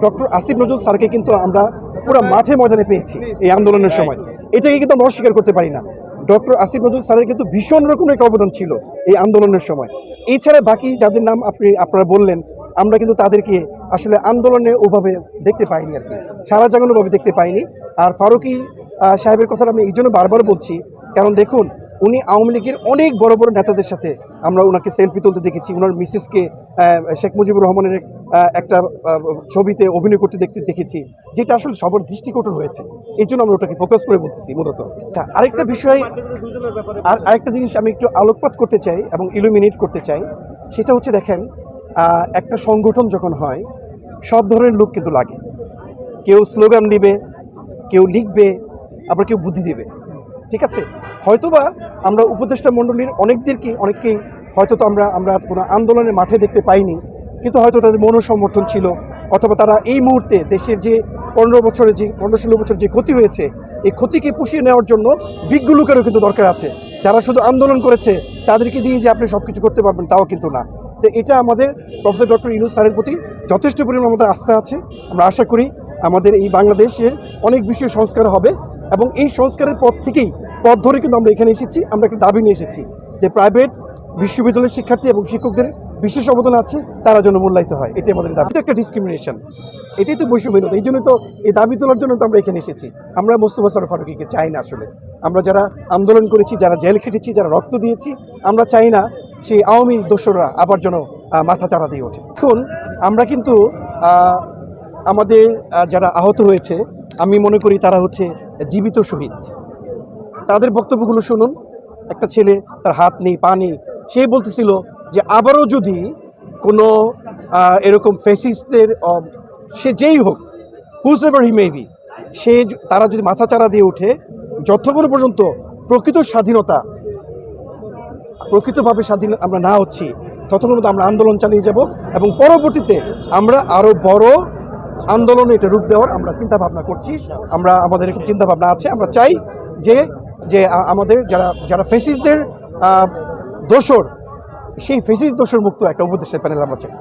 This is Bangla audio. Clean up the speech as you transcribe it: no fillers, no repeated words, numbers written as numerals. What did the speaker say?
ডক্টর আসিফ নজরুল স্যারকে কিন্তু আমরা পুরো মাঠে ময়দানে পেয়েছি এই আন্দোলনের সময়। এটাকে কিন্তু আমরা অস্বীকার করতে পারি না। ডক্টর আসিফ নজরুল স্যারের কিন্তু ভীষণ রকমের একটা অবদান ছিল এই আন্দোলনের সময়। এছাড়া বাকি যাদের নাম আপনারা বললেন, আমরা কিন্তু তাদেরকে আসলে আন্দোলনে ওভাবে দেখতে পাইনি আর কি, সারা জাগানোভাবে দেখতে পাইনি। আর ফারুকী সাহেবের কথাটা আমি এই জন্য বারবার বলছি, কারণ দেখুন উনি আওয়ামী লীগের অনেক বড় বড় নেতাদের সাথে আমরা ওনাকে সেলফি তুলতে দেখেছি, ওনার মিসেসকে শেখ মুজিবুর রহমানের একটা ছবিতে অভিনয় করতে দেখেছি, যেটা আসলে সবার দৃষ্টিকটন হয়েছে। এই জন্য আমরা ওটাকে ফোকাস করে বলতেছি মূলত। আরেকটা বিষয়, আরেকটা জিনিস আমি একটু আলোকপাত করতে চাই এবং ইলুমিনেট করতে চাই, সেটা হচ্ছে দেখেন একটা সংগঠন যখন হয় সব ধরনের লোক কিন্তু লাগে। কেউ স্লোগান দিবে, কেউ লিখবে, আবার কেউ বুদ্ধি দিবে, ঠিক আছে। হয়তোবা আমরা উপদেষ্টা মণ্ডলীর অনেককেই হয়তো তো আমরা কোনো আন্দোলনের মাঠে দেখতে পাইনি, কিন্তু হয়তো তাদের মনোসমর্থন ছিল, অথবা তারা এই মুহূর্তে দেশের যে 15-16 বছর যে ক্ষতি হয়েছে, এই ক্ষতিকে পুষিয়ে নেওয়ার জন্য বিজ্ঞ লোকেরও কিন্তু দরকার আছে। যারা শুধু আন্দোলন করেছে তাদেরকে দিয়ে যে আপনি সব কিছু করতে পারবেন তাও কিন্তু না। তো এটা আমাদের প্রফেসর ডক্টর ইউনূস স্যারের প্রতি যথেষ্ট পরিমাণ আমাদের আস্থা আছে। আমরা আশা করি আমাদের এই বাংলাদেশের অনেক বিষয় সংস্কার হবে, এবং এই সংস্কারের পথ ধরে কিন্তু আমরা এখানে এসেছি। আমরা একটা দাবি নিয়ে এসেছি যে প্রাইভেট বিশ্ববিদ্যালয়ের শিক্ষার্থী এবং শিক্ষকদের বিশেষ অবদান আছে, তারা যেন মূল্যায়িত হয়। এটাই আমাদের দাবি। এটা একটা ডিসক্রিমিনেশন, এটাই তো বৈষম্যহীনতা। এই জন্য তো এই দাবি তোলার জন্য তো আমরা এখানে এসেছি। আমরা মোস্তফা সরোয়ার ফারুকীকে চাই না আসলে। আমরা যারা আন্দোলন করেছি, যারা জেল খেটেছি, যারা রক্ত দিয়েছি, আমরা চাই না সেই আওয়ামী দোসররা আবার যেন মাথা চাড়া দিয়ে ওঠে। এখন আমরা কিন্তু আমাদের যারা আহত হয়েছে, আমি মনে করি তারা হচ্ছে জীবিত শহীদ। তাদের বক্তব্যগুলো শুনুন। একটা ছেলে, তার হাত নেই, পা নেই, সে বলতেছিল যে আবারও যদি কোনো এরকম ফ্যাসিস্টদের, সে যেই হোক, হুজএভার হি মে বি, তারা যদি মাথা চাড়া দিয়ে ওঠে, যতক্ষণ পর্যন্ত প্রকৃতভাবে স্বাধীন আমরা না হচ্ছি, ততক্ষণ পর্যন্ত আমরা আন্দোলন চালিয়ে যাব, এবং পরবর্তীতে আমরা আরও বড় আন্দোলনে এটা রূপ দেওয়ার আমরা চিন্তাভাবনা করছি। আমাদের এরকম চিন্তাভাবনা আছে। আমরা চাই যে আমাদের যারা ফ্যাসিস্টদের দোসর, সেই ফ্যাসিস্ট দোসর মুক্ত একটা উপদেষ্টা প্যানেল আমরা চাই।